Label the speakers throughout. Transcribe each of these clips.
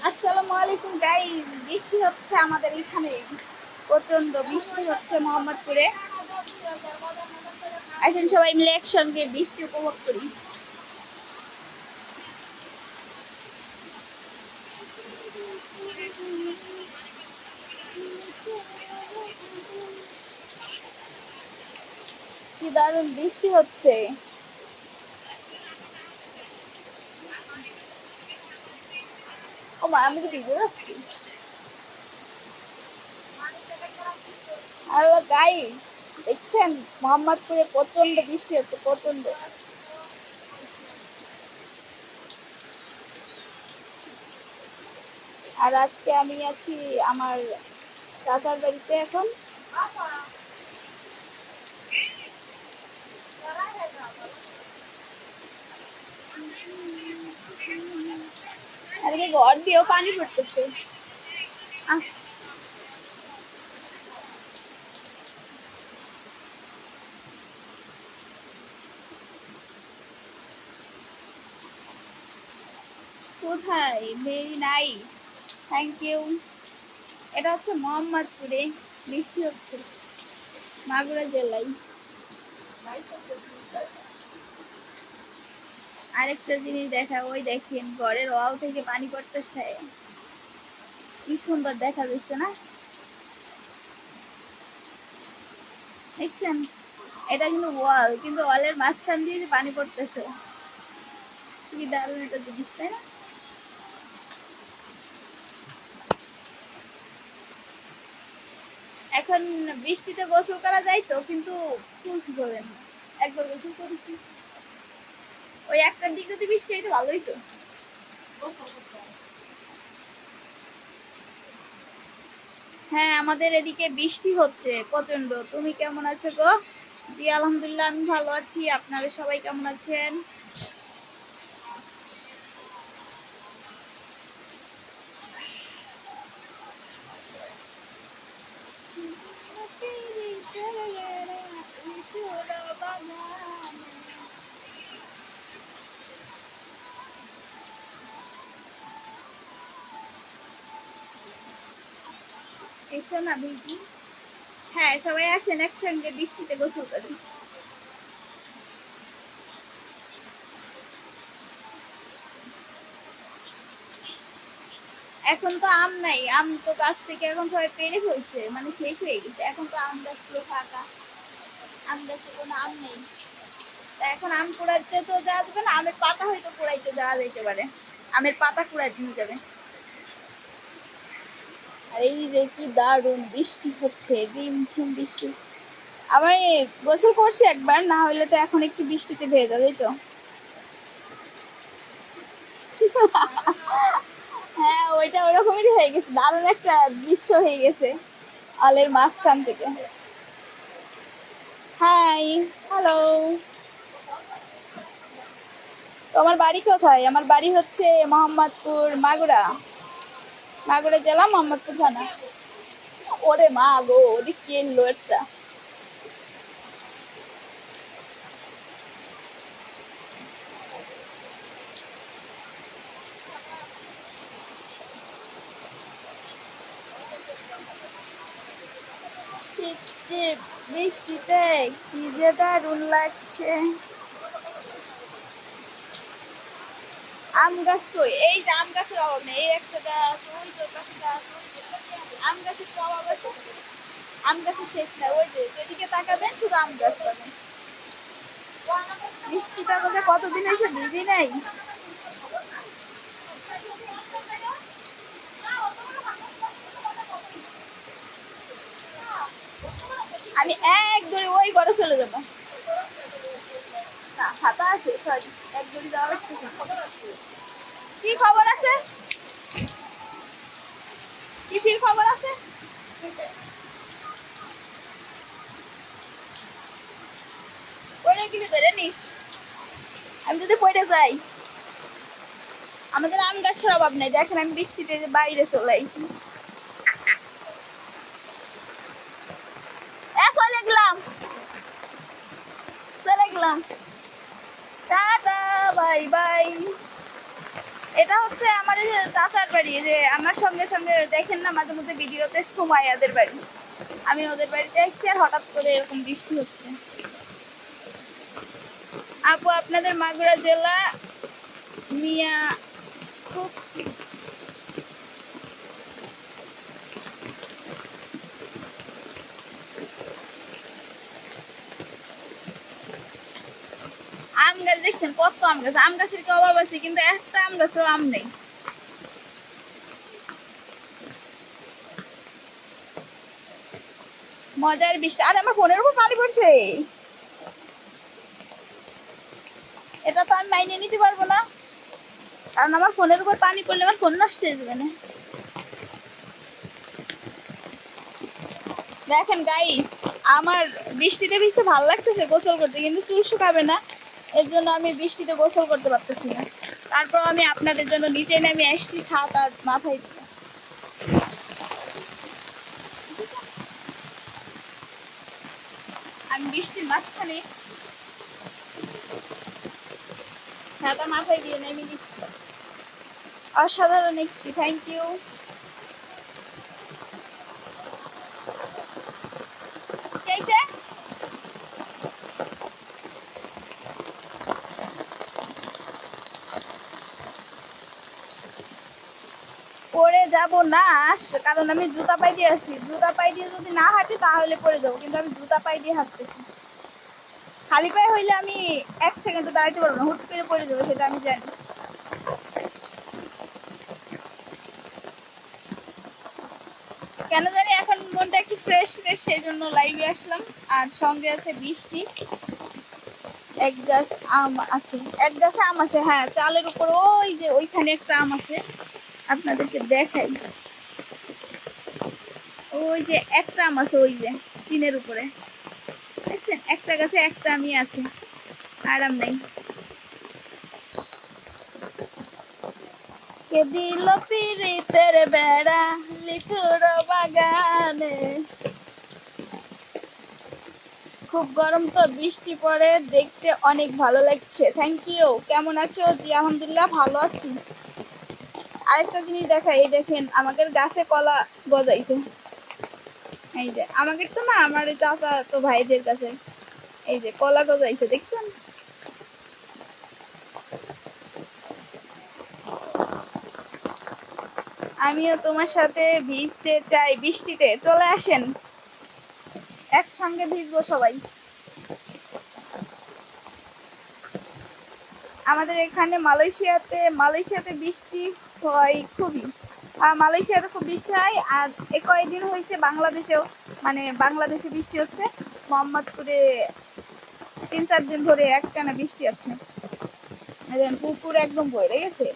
Speaker 1: আসসালামু আলাইকুম গাইস, বৃষ্টি হচ্ছে আমাদের এখানে, প্রচন্ড বৃষ্টি হচ্ছে মোহাম্মদপুরে। আসেন সবাই মিলে একসঙ্গে বৃষ্টি উপভোগ করি। কি দারুণ বৃষ্টি হচ্ছে। ও মা, আমি তো ভিজে যাচ্ছি। হ্যালো গাইস, দেখছেন মোহাম্মদপুরে প্রচন্ড বৃষ্টি হচ্ছে, প্রচন্ড। আর আজকে আমি আছি আমার চাচার বাড়িতে এখন। আর ঘর দিয়েও পানি পড়তেছে। কোথায়? Very nice, thank you. এটা হচ্ছে মোহাম্মদপুরে, বৃষ্টি হচ্ছে মাগুরা জেলায়। আরেকটা জিনিস দেখা, ওই দেখেন ঘরের ওয়াল থেকে পানি পড়তেছে, কি সুন্দর দেখা যাচ্ছে না? দেখছেন, এটা কিন্তু ওয়াল, কিন্তু ওয়ালের মাঝখান দিয়ে যে পানি পড়তেছে, কি দারুণ একটা জিনিস, তাই না? এখন বৃষ্টিতে গোসল করা যায় তো, কিন্তু চুল শুকাবে না। একবার গোসল করেছি, ওই একটার দিক যদি বৃষ্টি হইতো ভালোই তো। হ্যাঁ, আমাদের এদিকে বৃষ্টি হচ্ছে প্রচন্ড। তুমি কেমন আছো গো? জি আলহামদুলিল্লাহ, আমি ভালো আছি। আপনারা সবাই কেমন আছেন? এসো না ভিজি। হ্যাঁ, সবাই আসেন একসঙ্গে বৃষ্টিতে গোসল করি। এখন তো আম নাই, আম তো গাছ থেকে এখন সবাই পেড়ে ফেলছে, মানে শেষ হয়ে গেছে। এখন তো আম গাছ পুরো ফাঁকা, আম গাছে কোনো আম নেই। তা এখন আম কুড়াইতে তো যাওয়া যাবে না, আমের পাতা হয়তো কুড়াইতে যাওয়া যেতে পারে, আমের পাতা কুড়াইতে নিয়ে যাবে। আর এই যে কি দারুণ বৃষ্টি হচ্ছে, রিমঝিম বৃষ্টি। আমি গোসল করছি একবার, না হইলে তো এখন একটু বৃষ্টিতে ভেজা যেত। হ্যাঁ, ওইটা ওরকমই হয়ে গেছে, দারুণ একটা দৃশ্য হয়ে গেছে আলের মাঝখান থেকে। Hi, hello. তোমার বাড়ি কোথায়? আমার বাড়ি হচ্ছে মোহাম্মদপুর, মাগুরা, মাগুরা জেলা, মোহাম্মদপুর থানা। ওরে মা গো, ওদিক কি এলো একটা। টিপ টিপ বৃষ্টিতে কি যে দারুণ লাগছে। আম গাছ কই? এই যে আম গাছের অভাব নেই, এই একটা গাছ, ওই যে পাশে গাছ, আম গাছের তো অভাব আছে। আম গাছের শেষ নাই, ওই যে যেদিকে তাকাবেন শুধু আম গাছ পাবেন। বৃষ্টিটা বোধ কতদিন হয়েছে ভিজি নাই। আমি এক দড়ি ওই ঘরে চলে যাবো। না, হাতা আছে, সরি, এক দড়ি যাওয়া লাগতেছে। কি খবর আছে? কিসের খবর আছে? পড়ে গেলে ধরে নিস, আমি যদি পড়ে যাই। আমাদের আম গাছের অভাব নেই, দেখেন আমি বৃষ্টিতে বাইরে চলে আইছি। চলে গেলাম, চলে গেলাম। গেলাম, টাটা বাই বাই। এটা হচ্ছে আমার এই যে চাচার বাড়ি, যে আমার সঙ্গে সঙ্গে দেখেন না মাঝে মধ্যে ভিডিওতে সুমাইয়াদের বাড়ি, আমি ওদের বাড়িতে এসেছি আর হঠাৎ করে এরকম বৃষ্টি হচ্ছে। আপু আপনাদের মাগুরা জেলা মিয়া খুব আম গাছ দেখছেন, কত আম গাছ, আম গাছের কি অভাব আছে, কিন্তু একটা আম গাছেও আম নেই। মজার বৃষ্টি, আর আমার ফোনের উপর পানি পড়ছে, এটা তো আমি মাইনে নিতে পারবো না, কারণ আমার ফোনের উপর পানি পড়লে আমার ফোন নষ্ট হয়ে যাবে না। দেখেন গাইস, আমার বৃষ্টিতে ভিজতে ভালো লাগতেছে গোসল করতে, কিন্তু চুল শুকাবে না, এর জন্য আমি বৃষ্টিতে গোসল করতে পারতেছি না। তারপর আমি আপনাদের জন্য নিচে নেমে আসছি ছাতা মাথায় দিয়ে। আমি বৃষ্টির মাঝখানে ছাতা মাথায় দিয়ে নেমে দিচ্ছি। অসাধারণ একটি, থ্যাংক ইউ। পরে যাব না, কারণ আমি জুতা পাই দিয়ে আছি, জুতা পাই দিয়ে যদি না হাঁটি তাহলে পরে যাবো, কিন্তু আমি জুতা পাই দিয়ে হাঁটতেছি। খালি পায়ে হইলে আমি 1 সেকেন্ড দাঁড়াইতে পারবো না, হুট করে পরে যাবো, সেটা আমি জানি। কেন জানি এখন মনটা একটু ফ্রেশ ফ্রেশ, সেই জন্য লাইভে আসলাম। আর সঙ্গে আছে বৃষ্টি, এক গাছ আম আছে, এক গাছে আম আছে, হ্যাঁ চালের উপর ওই যে ওইখানে একটা আম আছে, আপনাদেরকে দেখাই। ওই যে একটা আম আছে, ওই যে টিনের উপরে দেখছেন, একটা গাছে একটা আমই আছে, আর আম নাই। কে দিল পিরিতের বেড়া লিচুর বাগানে। খুব গরম তো, বৃষ্টি পড়ে দেখতে অনেক ভালো লাগছে, থ্যাংক ইউ। কেমন আছো? জি আলহামদুলিল্লাহ ভালো আছি। আরেকটা জিনিস দেখাই, এই দেখেন আমাদের গাছে কলা গজাইছে, এই যে আমাদের তো না, আমার চাচা তো ভাইদের কাছে এই যে কলা গজাইছে, দেখছেন? আমিও তোমার সাথে ভিজতে চাই বৃষ্টিতে, চলে আসেন একসঙ্গে ভিজবো সবাই। আমাদের এখানে মালয়েশিয়াতে বৃষ্টি হয় খুবই, মালয়েশিয়াতে খুব বৃষ্টি হয়। আর কয়েকদিন হয়েছে বাংলাদেশেও, মানে বাংলাদেশে বৃষ্টি হচ্ছে, মোহাম্মদপুরে 3-4 দিন ধরে একটানা বৃষ্টি আছে, পুকুর একদম ভরে গেছে।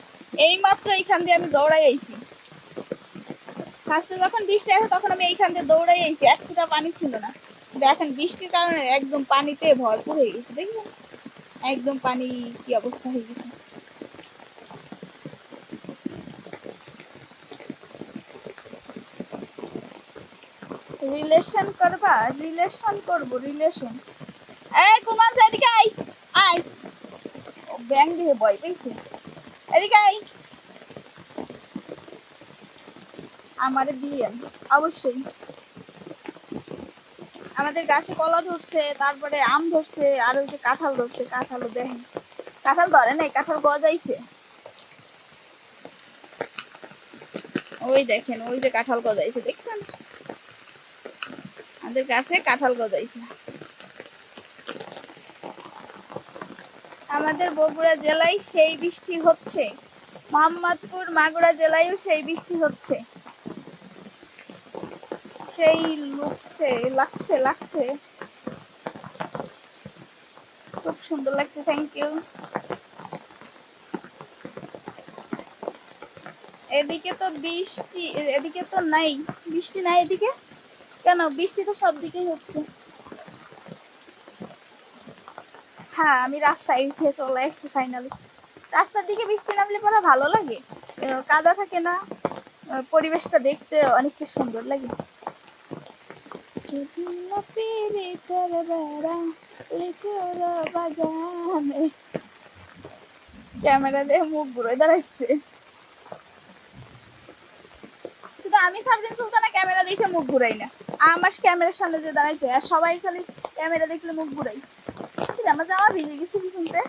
Speaker 1: এই মাত্র এইখান দিয়ে আমি দৌড়াই আইছি, ফার্স্টে যখন বৃষ্টি আসে তখন আমি এইখান দিয়ে দৌড়াই আইছি, এক ফোঁটা পানি ছিল না, দেখেন বৃষ্টির কারণে একদম পানিতে ভরপুর হয়ে গেছে, দেখবেন একদম পানি কি অবস্থা হয়ে গেছে। রিলেশন করবা? রিলেশন করব, রিলেশন। এই কুমান এদিকে আই, আয়। ও ব্যাং দিয়ে ভয় পেয়েছে, এদিকে আই। আমারে দিয়েন অবশ্যই। আমাদের গাছে কলা ধরছে, তারপরে আম ধরছে, আর ওই যে কাঁঠাল ধরছে, কাঁঠালও দেখেন, কাঁঠাল ধরে নাই, কাঁঠাল গজাইছে, ওই দেখেন ওই যে কাঁঠাল গজাইছে, দেখছেন আমাদের গাছে কাঁঠাল গজাইছে। আমাদের বগুড়া জেলায় সেই বৃষ্টি হচ্ছে, মোহাম্মদপুর মাগুরা জেলায়ও সেই বৃষ্টি হচ্ছে, সেই লাগছে লাগছে, খুব সুন্দর লাগছে, থ্যাংক ইউ। এদিকে তো বৃষ্টি, এদিকে তো নাই বৃষ্টি, নাই এদিকে, কেন বৃষ্টি তো সব দিকেই হচ্ছে। হ্যাঁ আমি রাস্তায় উঠে চলে আসছি ফাইনালি। রাস্তার দিকে বৃষ্টি নামলে পরে ভালো লাগে, কাদা থাকে না, পরিবেশটা দেখতে অনেকটা সুন্দর লাগে। লিচুর বাগানে ক্যামেরা দিয়ে মুখ ঘুরে দাঁড়াইছে। শুধু আমি সাবরিন সুলতানা ক্যামেরা দেখে মুখ ঘুরাই না, আমার ক্যামেরার সামনে যে দাঁড়াইতে আর সবাই খালি ক্যামেরা দেখলে মুখ ঘুরাই। আমার জামা ভিজে গেছে পিছনতে।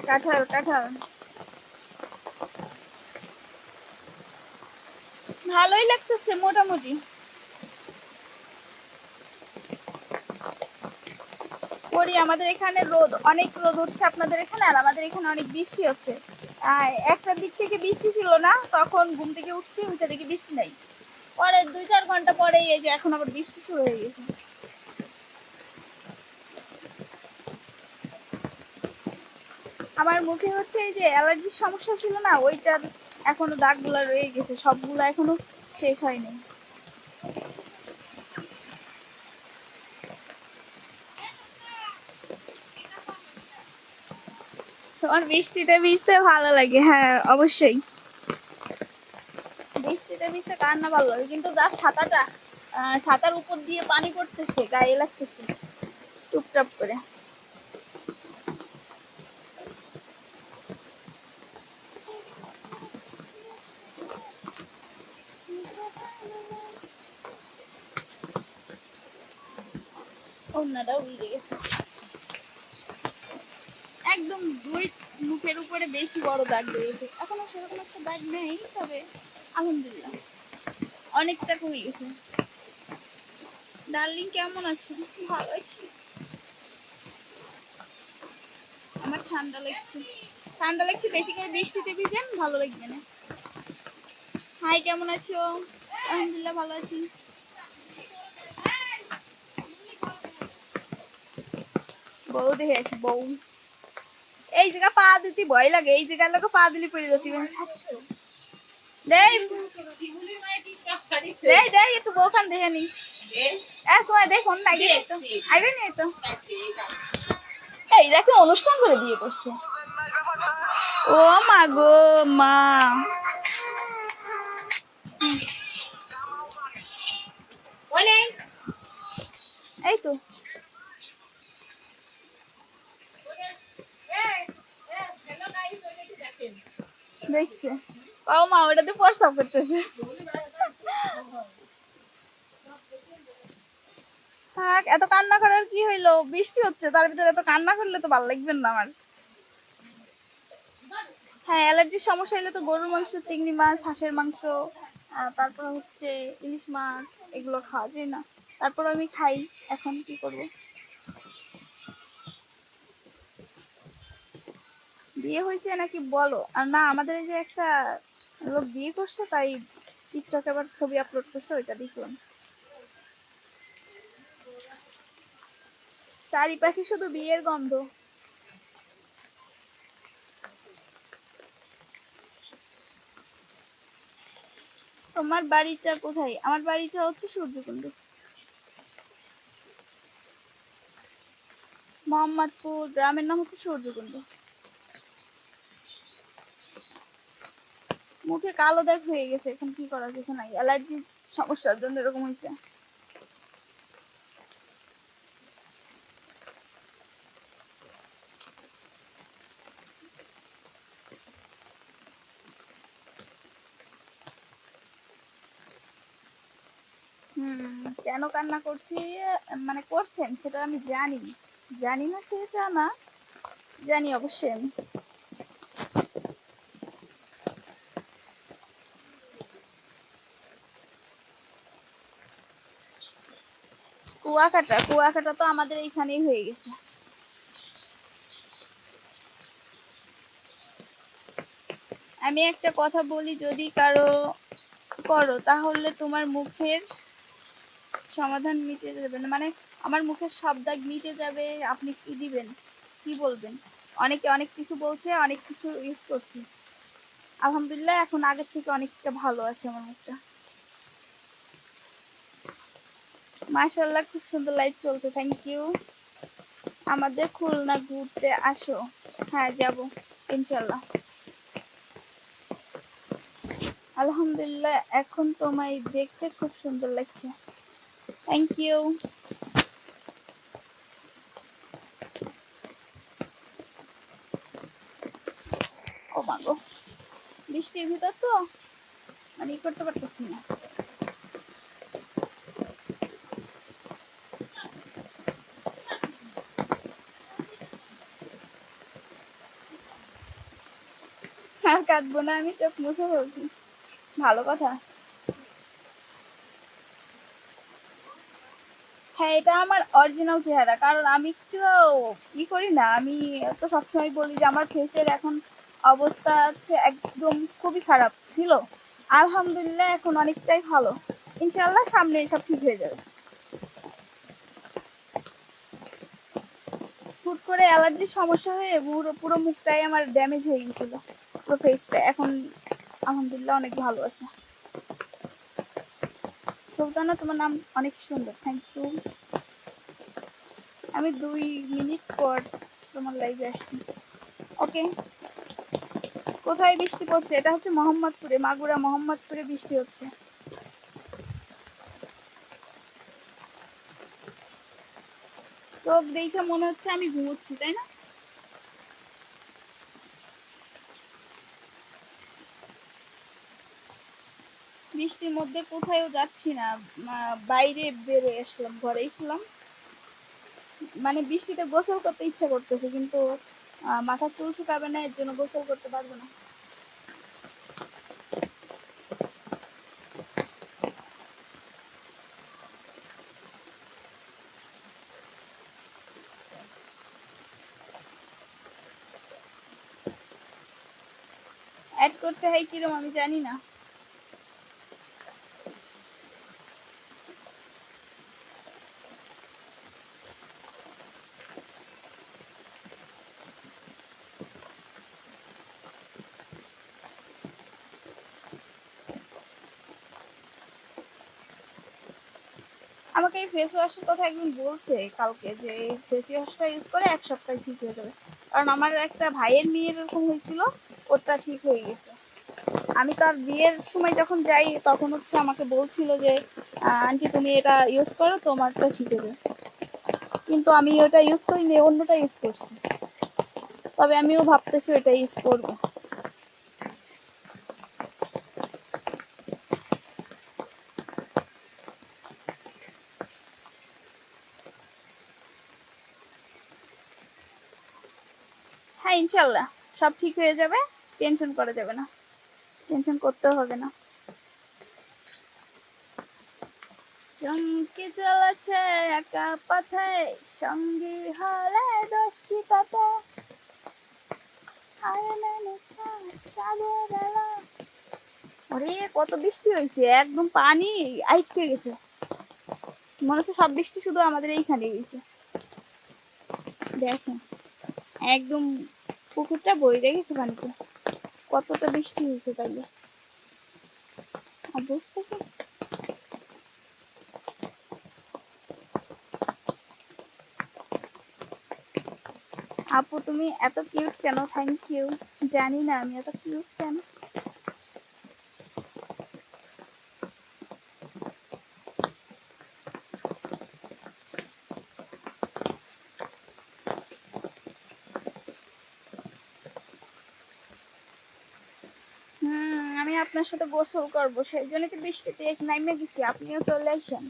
Speaker 1: কাঁঠাল কাঁঠাল ভালোই লাগতেছে মোটামুটি। করি আমাদের এখানে রোদ, অনেক রোদ হচ্ছে আপনাদের এখানে, আর আমাদের এখানে অনেক বৃষ্টি হচ্ছে। একটা দিক থেকে বৃষ্টি ছিল না, তখন ঘুম থেকে উঠছি, উঠে দেখি বৃষ্টি নাই। পরে 2-4 ঘন্টা পরে এই যে এখন আবার বৃষ্টি শুরু হয়ে গেছে। আমার মুখে হচ্ছে এই যে অ্যালার্জির সমস্যা ছিল না, ওইটার এখনো দাগগুলা রয়ে গেছে, সবগুলা এখনো শেষ হয়নি। তোমার বৃষ্টিতে ভিজতে ভালো লাগে? হ্যাঁ অবশ্যই, বৃষ্টিতে ভিজতে কার না ভালো লাগে, কিন্তু যা ছাতাটা ছাতার উপর দিয়ে পানি পড়তেছে, গায়ে লাগতেছে টুপটাপ করে। অন্যটাও ভিজে গেছে একদম, দুই মুখের উপরে বেশি বড় দাগ রয়েছে। এখনো সেরকম একটা দাগ নেই, তবে আলহামদুলিল্লাহ অনেকটা কমে গেছে। ডার্লিং কেমন আছো? ভালো আছি। আমার ঠান্ডা লাগছে, ঠান্ডা লাগছে, বেশি করে বৃষ্টিতে ভিজেন ভালো লাগবে না। হাই কেমন আছো? আলহামদুলিল্লাহ ভালো আছি। বউ দেখে আসি, বউ এই জায়গা পা দিতে ভয় লাগে, এই জায়গার লোক পা দিলে পড়ে যেতে। একটু বউখান দেখে নি সময় দেখুন না, আগে নিয়ে তো এই দেখে অনুষ্ঠান করে দিয়ে করছে। ও মা গো মা, এই তো দেখছে। ও মা ওটাতে প্রস্তাব করতেছে। এত কান্না করার কি হইলো? বৃষ্টি হচ্ছে, তার ভিতরে এত কান্না করলে তো ভালো লাগবে না আমার। হ্যাঁ অ্যালার্জির সমস্যা হলে তো গরুর মাংস, চিংড়ি মাছ, হাঁসের মাংস, তারপর হচ্ছে ইলিশ মাছ, এগুলো খাওয়া যায় না। তারপর আমি খাই, এখন কি করব। বিয়ে হয়েছে নাকি বলো? আর না, আমাদের এই যে একটা লোক বিয়ে করছে, তাই টিকটকে আবার ছবি আপলোড করছে, ওইটা দেখলাম। চারিপাশে শুধু বিয়ের গন্ধ। তোমার বাড়িটা কোথায়? আমার বাড়িটা হচ্ছে সূর্যকুণ্ড, মোহাম্মদপুর। গ্রামের নাম হচ্ছে সূর্যকুণ্ড। মুখে কালো দাগ হয়ে গেছে, এখন কি করার কিছু নাই, অ্যালার্জির সমস্যার জন্য এরকম হয়েছে। কেন কান্না করছি, মানে করছেন সেটা আমি জানি, জানি না সেটা না, জানি অবশ্যই আমি। কুয়াকাটা, কুয়াকাটা তো আমাদের এইখানেই হয়ে গেছে। আমি একটা কথা বলি, যদি কারো করো তাহলে তোমার মুখের সমাধান মিটে যাবে না, মানে আমার মুখের সব দাগ মিটে যাবে, আপনি কি দিবেন, কি বলবেন? অনেকে অনেক কিছু বলছে, অনেক কিছু ইউজ করছি, আলহামদুলিল্লাহ এখন আগের থেকে অনেকটা ভালো আছে আমার মুখটা। মাশাআল্লাহ, খুব সুন্দর লাইট চলছে, থ্যাংক ইউ। আমাদের খুলনা ঘুরতে আসো। হ্যাঁ যাব ইনশাল্লাহ। আলহামদুলিল্লাহ, এখন তোমায় দেখতে খুব সুন্দর লাগছে। Thank you. ও মা গো, বৃষ্টির ভিতর তো মানে করতে পারতেছি না। আর কাঁদবো না, আমি চোখ মুছে বলছি। ভালো কথা। হ্যাঁ, এটা আমার অরিজিনাল চেহারা, কারণ আমি তো করি না, আমি তো সবসময় বলি যে আমার ফেসের এখন অবস্থা হচ্ছে একদম খুবই খারাপ ছিল। আলহামদুলিল্লাহ এখন অনেকটাই ভালো। ইনশাল্লাহ সামনে সব ঠিক হয়ে যাবে। হুট করে অ্যালার্জির সমস্যা হয়ে পুরো পুরো মুখটাই আমার ড্যামেজ হয়ে গেছিল, পুরো ফেসটা। এখন আলহামদুলিল্লাহ অনেক ভালো আছে। সুলতানা, তোমার নাম অনেক সুন্দর, থ্যাংক ইউ। আমি 2 মিনিট পর তোমার লাইভে আসছি। ওকে। কোথায় বৃষ্টি পড়ছে? এটা হচ্ছে মোহাম্মদপুরে, মাগুরা মোহাম্মদপুরে বৃষ্টি হচ্ছে। চোখ দেখে মনে হচ্ছে আমি ঘুমোচ্ছি, তাই না? বৃষ্টির মধ্যে কোথায়ও যাচ্ছি না, বাইরে বেরিয়ে আসলাম, ঘরেই ছিলাম। মানে বৃষ্টিতে গোসল করতে ইচ্ছা করতেছে, কিন্তু মাথার চুল শুকাবে না, এর জন্য গোসল করতে পারবো না। অ্যাড করতে হয় কিরম আমি জানি না। আমাকে এই ফেস ওয়াশের কথা একদিন বলছে কালকে, যে এই ফেস ওয়াশটা ইউজ করে 1 সপ্তাহে ঠিক হয়ে যাবে। কারণ আমার একটা ভাইয়ের মেয়ের এরকম হয়েছিল, ওটা ঠিক হয়ে গেছে। আমি তার বিয়ের সময় যখন যাই তখন হচ্ছে আমাকে বলছিল যে আন্টি তুমি এটা ইউজ করো, তোমারটা ঠিক হবে। কিন্তু আমি ওটা ইউজ করিনি, অন্যটা ইউজ করছি। তবে আমিও ভাবতেছি ওটা ইউজ করবো। হ্যাঁ, ইনশাল্লাহ সব ঠিক হয়ে যাবে। টেনশন করা যাবে না, টেনশন করতেও হবে না। চমকে চলেছে একা পথে, সঙ্গী হলে 10টি কথা। ওরে কত বৃষ্টি হয়েছে, একদম পানি আটকে গেছে। মনে হচ্ছে সব বৃষ্টি শুধু আমাদের এইখানে গেছে। দেখেন একদম পুকুরটা বইরে গেছে পানিতে। কতটা বৃষ্টি হয়েছে তাইলে অবস্থা কি। আপু তুমি এত কিউট কেন? Thank you. জানি না আমি এত কিউট কেন। আমি আপনার সাথে গোসল করবো, সেই জন্য তো বৃষ্টিতে নাইমে গেছি, আপনিও চলে আসেন।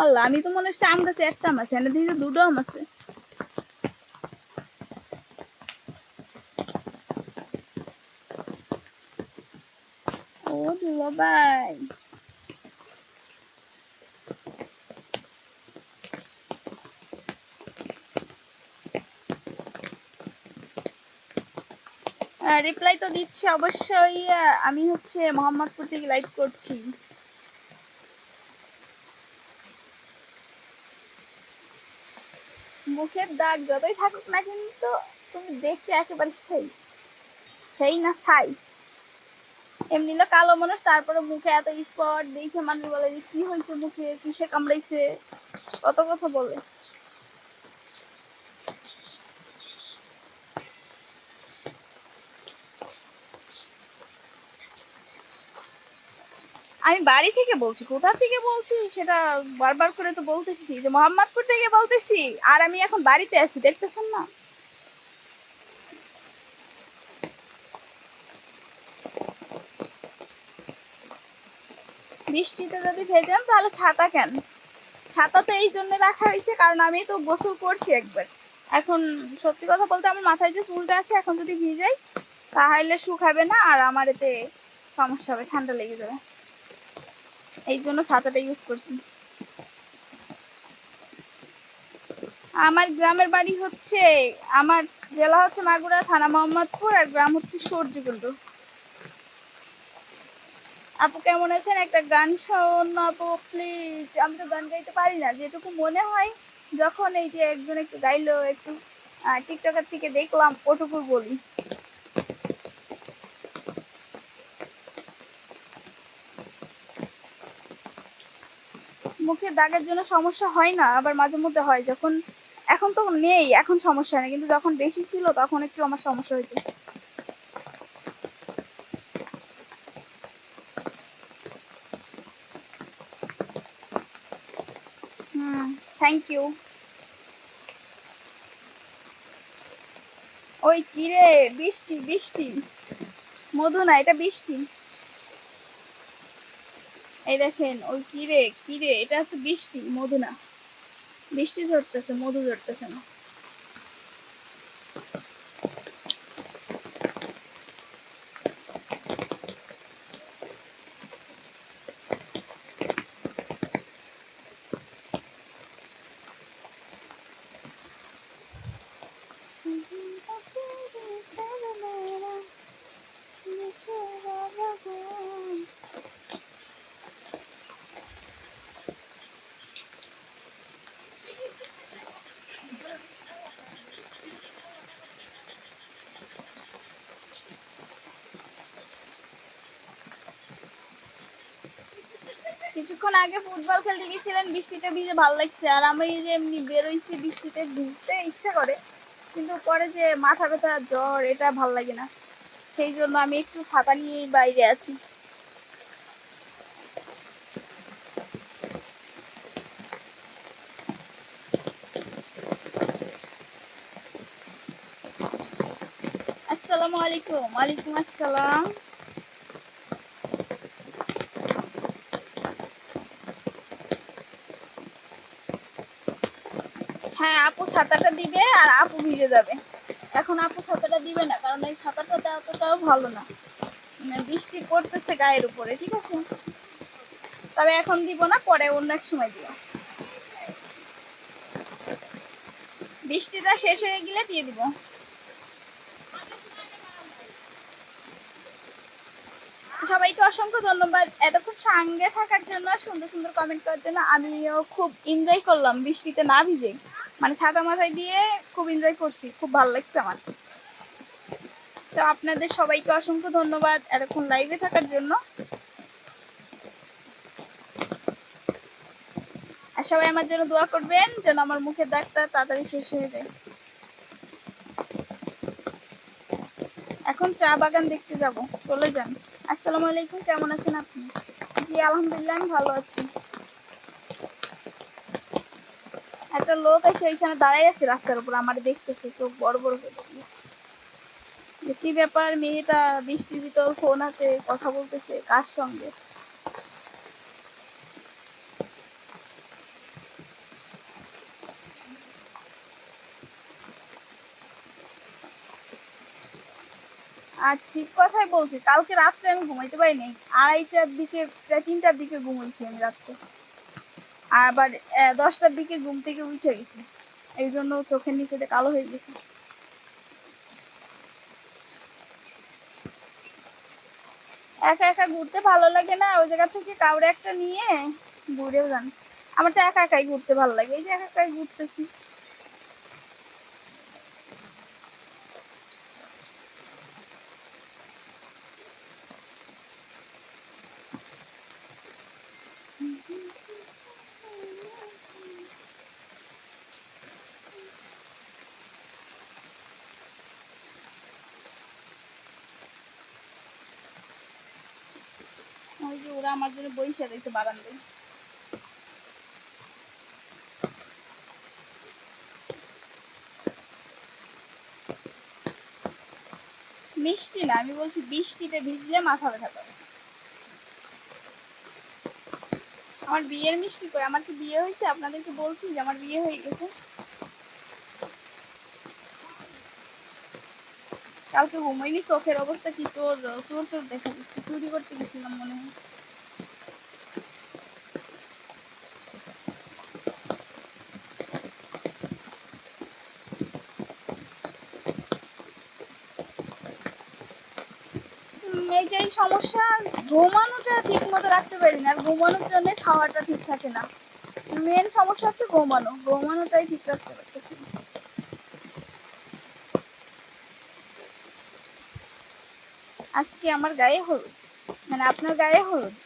Speaker 1: আল্লাহ, আমি তো মনে হচ্ছে আম গাছে একটা আম আছে, এনে দিয়েছে 2টো আম আছে। ও দুলা ভাই, রিপ্লাই তো দিচ্ছে অবশ্যই। আমি হচ্ছে মোহাম্মদপুর থেকে লাইভ করছি। মুখের দাগ যতই থাকুক না, কিন্তু তুমি দেখতে একেবারে সেই সেই না ছাই। এমনি কালো মানুষ, তারপরে মুখে এত স্পট দেখে মানুষ বলে যে কি হয়েছে, মুখে কিসে কামড়াইছে, কত কথা বলে। আমি বাড়ি থেকে বলছি, কোথা থেকে বলছি সেটা বারবার করে তো বলতেছি যে মোহাম্মদপুর থেকে বলতেছি, আর আমি এখন বাড়িতে আছি, দেখতেছেন না? বৃষ্টিতে যদি ভেজান তাহলে ছাতা কেন? ছাতা তো এই জন্য রাখা হয়েছে কারণ আমি তো গোসল করছি একবার। এখন সত্যি কথা বলতে আমার মাথায় যে চুলটা আছে এখন যদি ভিজাই তাহলে শুকাবে না, আর আমার এতে সমস্যা হবে, ঠান্ডা লেগে যাবে। এই জন্য ছাতাটা ইউজ করছি। আমার গ্রামের বাড়ি হচ্ছে, আমার জেলা হচ্ছে মাগুরা, থানা মোহাম্মদপুর, আর গ্রাম হচ্ছে সূর্যকুণ্ড। আপু কেমন আছেন? একটা গান শোনাবো প্লিজ। আমি তো গান গাইতে পারি না, যেটুকু মনে হয় যখন এই যে একজন একটু গাইলো, একটু টিকটকার থেকে দেখলাম, ওটুকু বলি। মুখে দাগের জন্য সমস্যা হয় না, আবার মাঝে মধ্যে হয়, যখন এখন তো নেই, এখন সমস্যা নেই, কিন্তু যখন বেশি ছিল তখন একটু আমার সমস্যা হইতো। Thank you. ওই কিরে, বৃষ্টি বৃষ্টি, মধু না, এটা বৃষ্টি। এই দেখেন, ওই কিরে কিরে, এটা হচ্ছে বৃষ্টি, মধু না। বৃষ্টি ঝরতেছে, মধু ঝরতেছে না। কিছুক্ষণ আগে ফুটবল খেলতে গেছিলেন, বৃষ্টিতে ভিজে ভালো লাগছে, আর আমি যে এমনি বেরোইছি বৃষ্টিতে ভিজতে ইচ্ছা করে, কিন্তু পরে যে মাথা ব্যথা জ্বর, এটা ভাল লাগে না, সেই জন্য আমি একটু ছাতা নিয়েই বাইরে আছি। আসসালামু আলাইকুম। ওয়ালাইকুম আসসালাম। হ্যাঁ, আপু ছাতাটা দিবে আর আপু ভিজে যাবে। এখন আপু ছাতাটা দিবে না, কারণ এই ছাতাটা এতটাও ভালো না, বৃষ্টি পড়তেছে গায়ের উপরে, ঠিক আছে? তবে এখন দিব না, পরে অন্য এক সময় দিব। বৃষ্টিটা শেষ হয়ে গেলে দিয়ে দিব। সবাইকে অসংখ্য ধন্যবাদ এতক্ষণ সঙ্গে থাকার জন্য, সুন্দর সুন্দর কমেন্ট করার জন্য। আমিও খুব এনজয় করলাম বৃষ্টিতে না ভিজে, মানে ছাতা মাথায় দিয়ে খুব এনজয় করছি, খুব ভালো লাগছে আমার। তো আপনাদের সবাইকে অসংখ্য ধন্যবাদ এতক্ষণ লাইভে থাকার জন্য। আর সবাই আমার জন্য দোয়া করবেন যেন আমার মুখের দাগটা তাড়াতাড়ি শেষ হয়ে যায়। এখন চা বাগান দেখতে যাব, চলে যান। আসসালামু আলাইকুম, কেমন আছেন আপনি? জি আলহামদুলিল্লাহ, আমি ভালো আছি। একটা লোক এসে ওইখানে দাঁড়াই আছে রাস্তার উপর, আমার দেখতেছে, চোখ বড় বড় করে। কি ব্যাপার, মেয়েটা বৃষ্টির ভিতর ফোন হাতে কথা বলতেছে কার সঙ্গে? আর ঠিক কথাই বলছি, কালকে রাত্রে আমি ঘুমাইতে পারিনি, 2:30টার দিকে, প্রায় 3টার দিকে ঘুমাইছি আমি রাত্রে, আবার 10টার দিকে ঘুম থেকে উঠে গেছি, এই জন্য চোখের নিচেতে কালো হয়ে গেছে। একা একা ঘুরতে ভালো লাগে না, ওই জায়গা থেকে কাউরে একটা নিয়ে ঘুরেও যান। আমার তো একা একাই ঘুরতে ভালো লাগে, এই যে একা একাই ঘুরতেছি। ওই যে ওরা আমার জন্য বইসা রয়েছে বারান্দায়। মিষ্টি না, আমি বলছি বৃষ্টিতে ভিজলে মাথা ব্যথা করে। আমার বিয়ের মিষ্টি কই? আমার কি বিয়ে হয়েছে? আপনাদেরকে বলছি যে আমার বিয়ে হয়ে গেছে। কালকে ঘুমাইনি, চোখের অবস্থা কি, চোর চোর চোর দেখা যাচ্ছে। চুরি করতে গেছিলাম মনে হয়। এইটাই সমস্যা, ঘুমানোটা ঠিক মতো রাখতে পারি না, আর ঘুমানোর জন্য খাওয়াটা ঠিক থাকে না। মেন সমস্যা হচ্ছে ঘুমানোটাই ঠিক রাখতে পারতেছি না। আজকে আমার গায়ে হলুদ, মানে আপনার গায়ে হলুদ।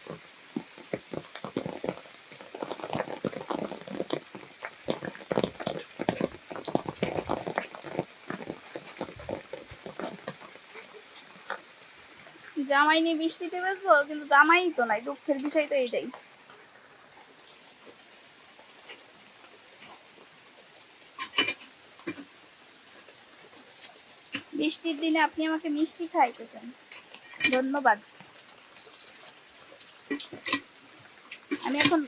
Speaker 1: জামাই নিয়ে বৃষ্টিতে বেসবো, কিন্তু জামাই তো নাই, দুঃখের বিষয় তো এইটাই। বৃষ্টির দিনে আপনি আমাকে মিষ্টি খাইতেছেন, ধন্যবাদ। আমি এখন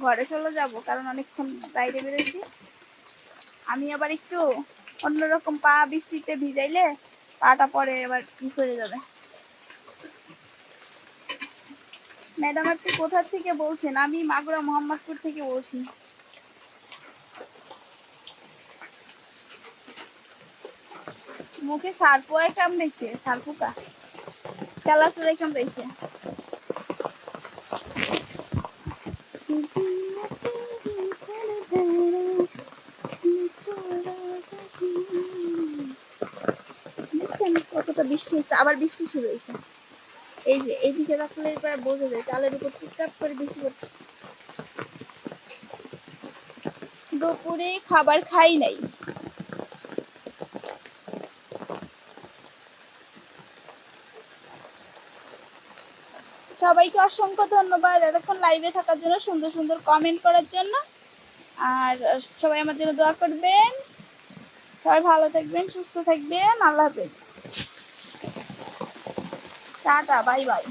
Speaker 1: ঘরে চলে যাব, কারণ অনেকক্ষণ বাইরে বেরোইছি। আমি আবার একটু অন্যরকম, পা বৃষ্টিতে ভিজাইলে পাটা পরে এবার কি করে যাবে। ম্যাডাম আপনি কোথা থেকে বলছেন? আমি মাগুরা মোহাম্মদপুর থেকে বলছি। মুখে সারপোয়া কামড়াইছে, সারপুকা খেলা চুড়াই কামড়াইছে। কতটা বৃষ্টি হয়েছে, আবার বৃষ্টি শুরু হয়েছে। এই যে এইদিকে রাখলে এবার বোঝা যায় চালের উপর টুপটাপ করে বৃষ্টি পড়ছে। দুপুরে খাবার খাই নাই। সবাইকে অসংখ্য ধন্যবাদ এতক্ষণ লাইভে থাকার জন্য, সুন্দর সুন্দর কমেন্ট করার জন্য। আর সবাই আমার জন্য দোয়া করবেন। সবাই ভালো থাকবেন, সুস্থ থাকবেন। আল্লাহ হাফেজ, টাটা, বাই বাই।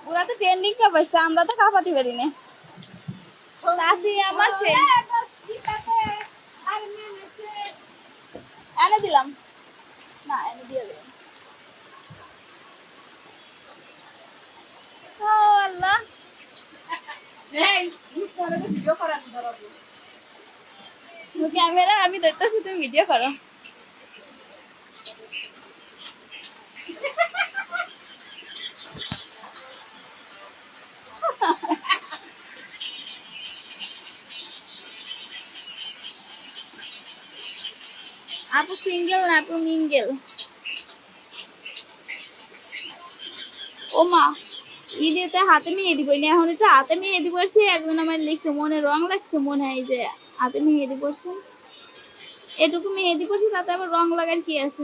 Speaker 1: ওরা তো ট্রেন্ডিং কাঁপাইছে, আমরা তো কাঁপাতে পারি না। চাচি আমার এনে দিলাম না, এনে দিয়ে দিলাম। ও আল্লাহ, ক্যামেরা আমি দেখতেছি, তুমি ভিডিও করো। আপু সিঙ্গেল না, আপু মিঙ্গেল। ও মা, ঈদেতে হাতে মেহেদি পড়ি না, এখন একটু হাতে মেহেদি পড়ছি। একজন আমার লিখছে মনে রং লাগছে, মনে হয় যে হাতে মেহেদি পড়ছে। এটুকু মেহেদি পড়ছি, তাতে আবার রং লাগার কি আছে।